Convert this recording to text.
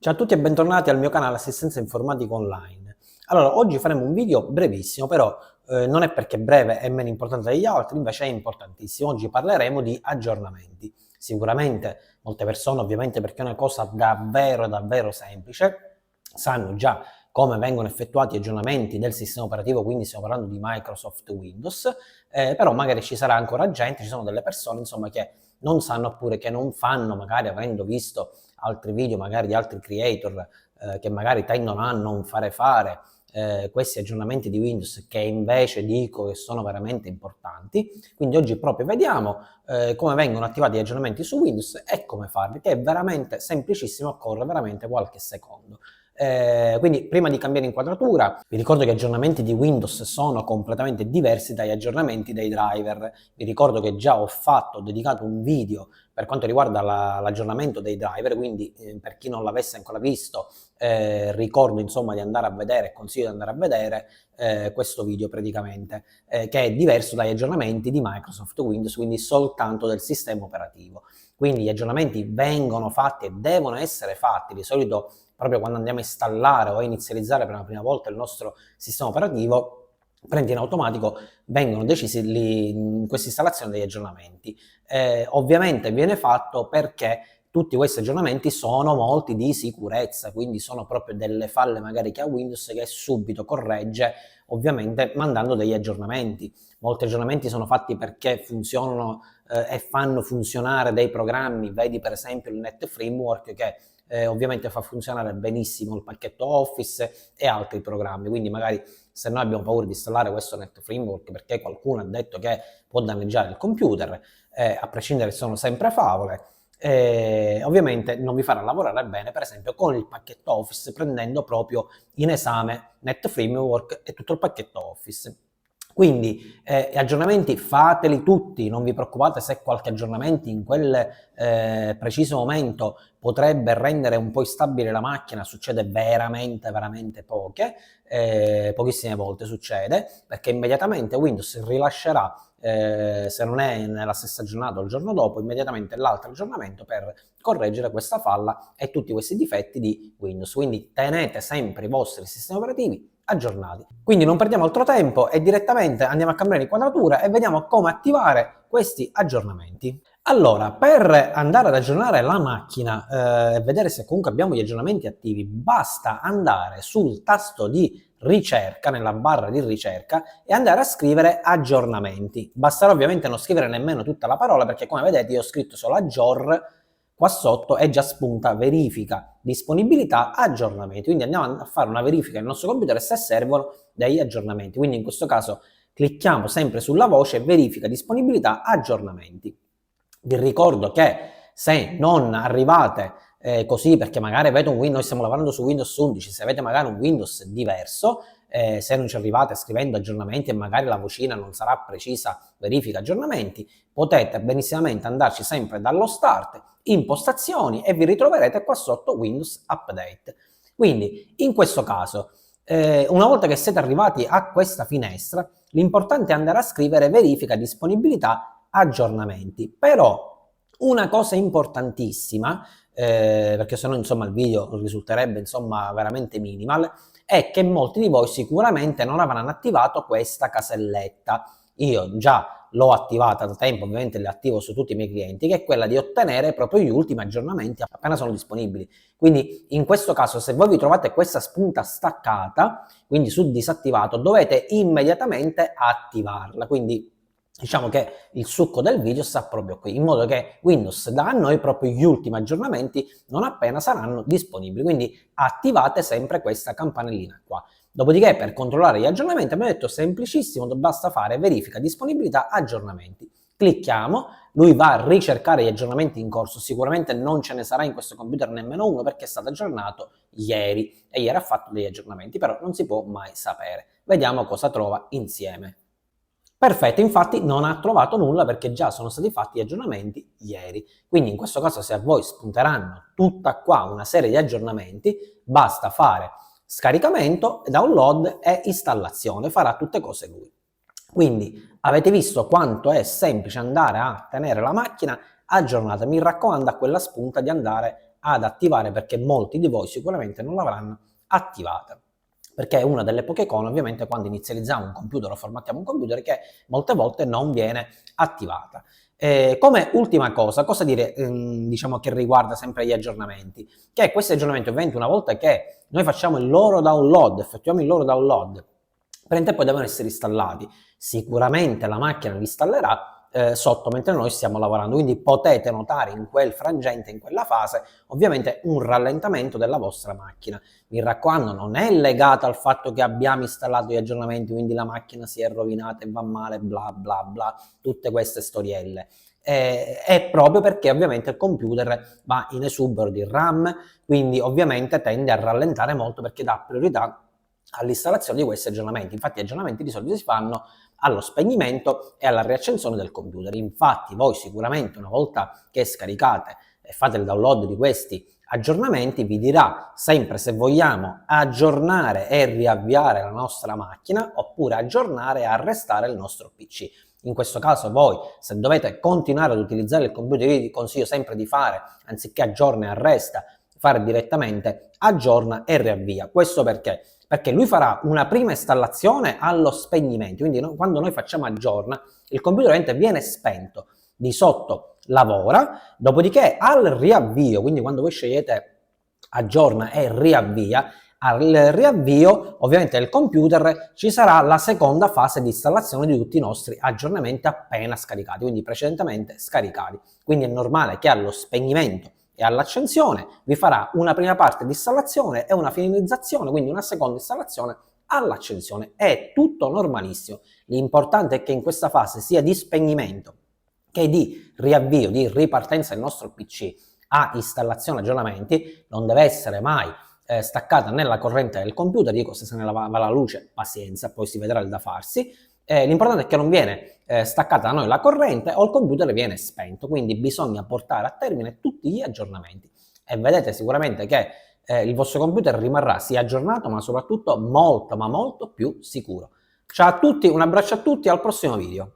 Ciao a tutti e bentornati al mio canale Assistenza Informatica Online. Allora, oggi faremo un video brevissimo, però non è perché breve è meno importante degli altri, invece è importantissimo. Oggi parleremo di aggiornamenti. Sicuramente molte persone, ovviamente perché è una cosa davvero semplice, sanno già come vengono effettuati gli aggiornamenti del sistema operativo, quindi stiamo parlando di Microsoft Windows, però magari ci sarà ancora gente, ci sono delle persone insomma che non sanno oppure che non fanno, magari avendo visto altri video magari di altri creator che magari tendono a non fare questi aggiornamenti di Windows che invece dico che sono veramente importanti. Quindi oggi proprio vediamo come vengono attivati gli aggiornamenti su Windows e come farli, che è veramente semplicissimo, occorre veramente qualche secondo. Quindi prima di cambiare inquadratura vi ricordo che gli aggiornamenti di Windows sono completamente diversi dagli aggiornamenti dei driver. Vi ricordo che già ho dedicato un video per quanto riguarda l'aggiornamento dei driver, quindi per chi non l'avesse ancora visto ricordo insomma di andare a vedere, consiglio di andare a vedere questo video praticamente, che è diverso dagli aggiornamenti di Microsoft Windows, quindi soltanto del sistema operativo. Quindi gli aggiornamenti vengono fatti e devono essere fatti, di solito proprio quando andiamo a installare o a inizializzare per la prima volta il nostro sistema operativo, in automatico vengono decisi questa installazione degli aggiornamenti. Ovviamente viene fatto perché tutti questi aggiornamenti sono molti di sicurezza, quindi sono proprio delle falle magari che ha Windows che subito corregge, ovviamente mandando degli aggiornamenti. Molti aggiornamenti sono fatti perché funzionano e fanno funzionare dei programmi, vedi per esempio il Net Framework che ovviamente fa funzionare benissimo il pacchetto Office e altri programmi, quindi magari se noi abbiamo paura di installare questo Net Framework perché qualcuno ha detto che può danneggiare il computer, a prescindere sono sempre favole, ovviamente non vi farà lavorare bene per esempio con il pacchetto Office, prendendo proprio in esame Net Framework e tutto il pacchetto Office. Quindi aggiornamenti fateli tutti, non vi preoccupate se qualche aggiornamento in quel preciso momento potrebbe rendere un po' instabile la macchina, succede veramente pochissime volte succede, perché immediatamente Windows rilascerà, se non è nella stessa giornata o il giorno dopo, immediatamente l'altro aggiornamento per correggere questa falla e tutti questi difetti di Windows. Quindi tenete sempre i vostri sistemi operativi aggiornati. Quindi non perdiamo altro tempo e direttamente andiamo a cambiare inquadratura e vediamo come attivare questi aggiornamenti. Allora, per andare ad aggiornare la macchina e vedere se comunque abbiamo gli aggiornamenti attivi, basta andare sul tasto di ricerca, nella barra di ricerca, e andare a scrivere aggiornamenti. Basterà ovviamente non scrivere nemmeno tutta la parola, perché come vedete io ho scritto solo aggior, qua sotto è già spunta verifica, disponibilità, aggiornamenti. Quindi andiamo a fare una verifica nel nostro computer se servono degli aggiornamenti. Quindi in questo caso clicchiamo sempre sulla voce verifica, disponibilità, aggiornamenti. Vi ricordo che se non arrivate così, perché magari avete un Windows, noi stiamo lavorando su Windows 11, se avete magari un Windows diverso, se non ci arrivate scrivendo aggiornamenti e magari la vocina non sarà precisa, verifica aggiornamenti, potete benissimamente andarci sempre dallo start, impostazioni, e vi ritroverete qua sotto Windows Update. Quindi in questo caso, una volta che siete arrivati a questa finestra, l'importante è andare a scrivere verifica disponibilità aggiornamenti. Però una cosa importantissima, perché se no insomma il video risulterebbe insomma veramente minimal, è che molti di voi sicuramente non avranno attivato questa caselletta. Io già l'ho attivata da tempo, ovviamente l'attivo su tutti i miei clienti, che è quella di ottenere proprio gli ultimi aggiornamenti appena sono disponibili. Quindi in questo caso, se voi vi trovate questa spunta staccata, quindi su disattivato, dovete immediatamente attivarla. Quindi diciamo che il succo del video sta proprio qui, in modo che Windows dà a noi proprio gli ultimi aggiornamenti non appena saranno disponibili. Quindi attivate sempre questa campanellina qua. Dopodiché, per controllare gli aggiornamenti, abbiamo detto semplicissimo, basta fare verifica disponibilità aggiornamenti. Clicchiamo, lui va a ricercare gli aggiornamenti in corso, sicuramente non ce ne sarà in questo computer nemmeno uno perché è stato aggiornato ieri e ieri ha fatto degli aggiornamenti, però non si può mai sapere. Vediamo cosa trova insieme. Perfetto, infatti non ha trovato nulla perché già sono stati fatti gli aggiornamenti ieri. Quindi in questo caso, se a voi spunteranno tutta qua una serie di aggiornamenti, basta fare scaricamento, download e installazione, farà tutte cose lui. Quindi avete visto quanto è semplice andare a tenere la macchina aggiornata. Mi raccomando a quella spunta di andare ad attivare, perché molti di voi sicuramente non l'avranno attivata, perché è una delle poche icone ovviamente quando inizializziamo un computer o formattiamo un computer che molte volte non viene attivata. Come ultima cosa dire diciamo che riguarda sempre gli aggiornamenti? Che questi aggiornamenti ovviamente una volta che noi facciamo il loro download, effettuiamo il loro download, poi devono essere installati. Sicuramente la macchina li installerà sotto mentre noi stiamo lavorando, quindi potete notare in quel frangente, in quella fase, ovviamente un rallentamento della vostra macchina. Mi raccomando, non è legato al fatto che abbiamo installato gli aggiornamenti, quindi la macchina si è rovinata e va male, bla bla bla, tutte queste storielle. È proprio perché ovviamente il computer va in esubero di RAM, quindi ovviamente tende a rallentare molto perché dà priorità all'installazione di questi aggiornamenti. Infatti gli aggiornamenti di solito si fanno allo spegnimento e alla riaccensione del computer. Infatti voi sicuramente una volta che scaricate e fate il download di questi aggiornamenti vi dirà sempre se vogliamo aggiornare e riavviare la nostra macchina oppure aggiornare e arrestare il nostro PC. In questo caso voi, se dovete continuare ad utilizzare il computer, io vi consiglio sempre di fare, anziché aggiorna e arresta, fare direttamente aggiorna e riavvia. Questo perché? Perché lui farà una prima installazione allo spegnimento, quindi quando noi facciamo aggiorna, il computer viene spento, di sotto lavora, dopodiché al riavvio, quindi quando voi scegliete aggiorna e riavvia, al riavvio ovviamente del computer ci sarà la seconda fase di installazione di tutti i nostri aggiornamenti appena scaricati, quindi precedentemente scaricati. Quindi è normale che allo spegnimento e all'accensione vi farà una prima parte di installazione e una finalizzazione, quindi una seconda installazione all'accensione. È tutto normalissimo. L'importante è che in questa fase sia di spegnimento che di riavvio, di ripartenza del nostro PC a installazione aggiornamenti, non deve essere mai staccata nella corrente del computer. Dico, se ne va la luce, pazienza, poi si vedrà il da farsi. L'importante è che non viene staccata da noi la corrente o il computer viene spento, quindi bisogna portare a termine tutti gli aggiornamenti e vedete sicuramente che il vostro computer rimarrà sia aggiornato ma soprattutto molto ma molto più sicuro. Ciao a tutti, un abbraccio a tutti, al prossimo video.